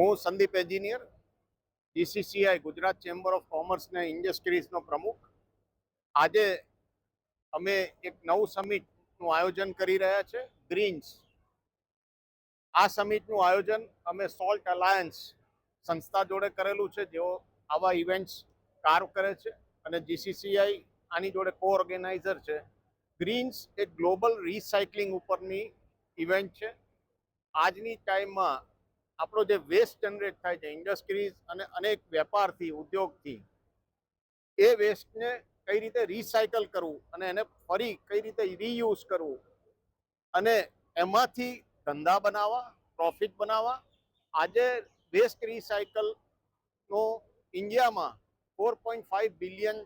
હું Sandeep engineer, GCCI Gujarat chamber of commerce ને ઇન્ડસ્ટ્રીઝનો પ્રમુખ. આજે અમે એક નવું સમિટનું આયોજન કરી રહ્યા છે, ગ્રીન્સ. આ સમિટનું આયોજન અમે સોલ્ટ અલાયન્સ સંસ્થા જોડે કરેલું છે, જેઓ આવા ઇવેન્ટ્સ કાર કરે છે, અને જીસીસીઆઈ આની જોડે કો ઓર્ગેનાઇઝર છે. ગ્રીન્સ એક ગ્લોબલ રિસાયકલિંગ ઉપરની ઇવેન્ટ છે. આજની ટાઈમમાં આપણો જે વેસ્ટ જનરેટ થાય છે ઇન્ડસ્ટ્રીઝ અને અનેક વેપારથી, ઉદ્યોગથી, એ વેસ્ટને કઈ રીતે રિસાયકલ કરવું અને એને ફરી કઈ રીતે રીયુઝ કરવું અને એમાંથી ધંધા બનાવવા, પ્રોફિટ બનાવવા. આજે વેસ્ટ રિસાયકલનો ઇન્ડિયામાં $4.5 બિલિયન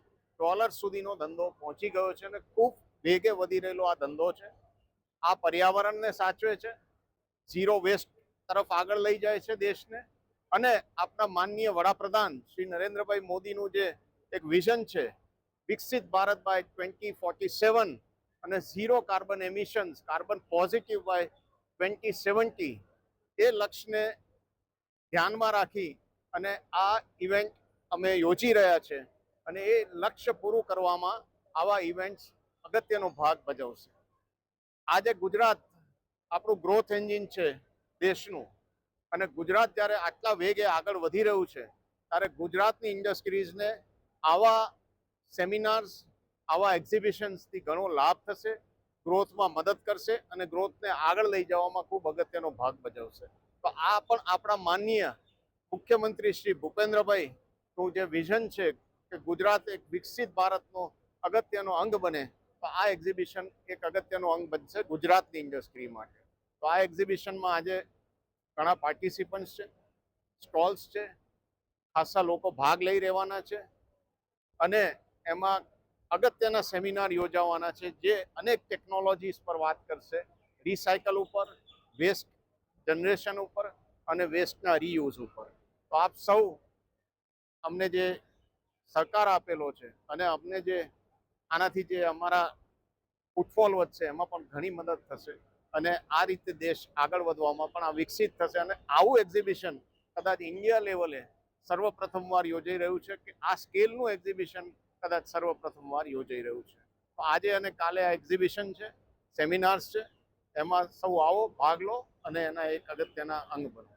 સુધીનો ધંધો પહોંચી ગયો છે અને ખૂબ વેગે વધી રહેલો આ ધંધો છે. આ પર્યાવરણને સાચવે છે, ઝીરો વેસ્ટ તરફ આગળ લઈ જાય છે દેશને, અને આપણા માનનીય વડાપ્રધાન શ્રી નરેન્દ્રભાઈ મોદીનું જે એક વિઝન છે, વિકસિત ભારત બાય 2047 અને zero carbon emissions, carbon positive by 2070, એ લક્ષ્યને ધ્યાનમાં રાખી અને આ ઇવેન્ટ અમે યોજી રહ્યા છે. અને એ લક્ષ્ય પૂરું કરવામાં આવા ઇવેન્ટ્સ અગત્યનો ભાગ ભજવશે. આજે ગુજરાત આપણું ગ્રોથ એન્જિન છે દેશનું, અને ગુજરાત જ્યારે આટલા વેગે આગળ વધી રહ્યું છે ત્યારે ગુજરાતની ઇન્ડસ્ટ્રીઝને આવા સેમિનાર્સ, આવા એક્ઝિબિશન્સથી ઘણો લાભ થશે, ગ્રોથમાં મદદ કરશે અને ગ્રોથને આગળ લઈ જવામાં ખૂબ અગત્યનો ભાગ ભજવશે. તો આ પણ આપણા માનનીય મુખ્યમંત્રી શ્રી ભૂપેન્દ્રભાઈનું જે વિઝન છે કે ગુજરાત એક વિકસિત ભારતનો અગત્યનો અંગ બને, તો આ એક્ઝિબિશન એક અગત્યનો અંગ બનશે ગુજરાતની ઇન્ડસ્ટ્રી માટે. તો આ એક્ઝિબિશનમાં આજે ઘણા પાર્ટિસિપન્ટ્સ છે, સ્ટોલ્સ છે, ખાસા લોકો ભાગ લઈ રહેવાના છે, અને એમાં અગત્યના સેમિનાર યોજાવાના છે જે અનેક ટેકનોલોજીસ પર વાત કરશે, રિસાયકલ ઉપર, વેસ્ટ જનરેશન ઉપર અને વેસ્ટના રીયુઝ ઉપર. તો આપ સૌ અમને જે સહકાર આપેલો છે અને અમને જે આનાથી જે અમારા ફૂટફોલ વધશે એમાં પણ ઘણી મદદ થશે, અને આ રીતે દેશ આગળ વધવામાં પણ આ વિકસિત થશે. અને આવું એક્ઝિબિશન કદાચ ઇન્ડિયા લેવલે સર્વપ્રથમવાર યોજાઈ રહ્યું છે, કે આ સ્કેલનું એક્ઝિબિશન કદાચ સર્વપ્રથમવાર યોજાઈ રહ્યું છે. તો આજે અને કાલે આ એક્ઝિબિશન છે, સેમિનાર્સ છે, એમાં સૌ આવો, ભાગ લો અને એના એક અગત્યના અંગ બનો.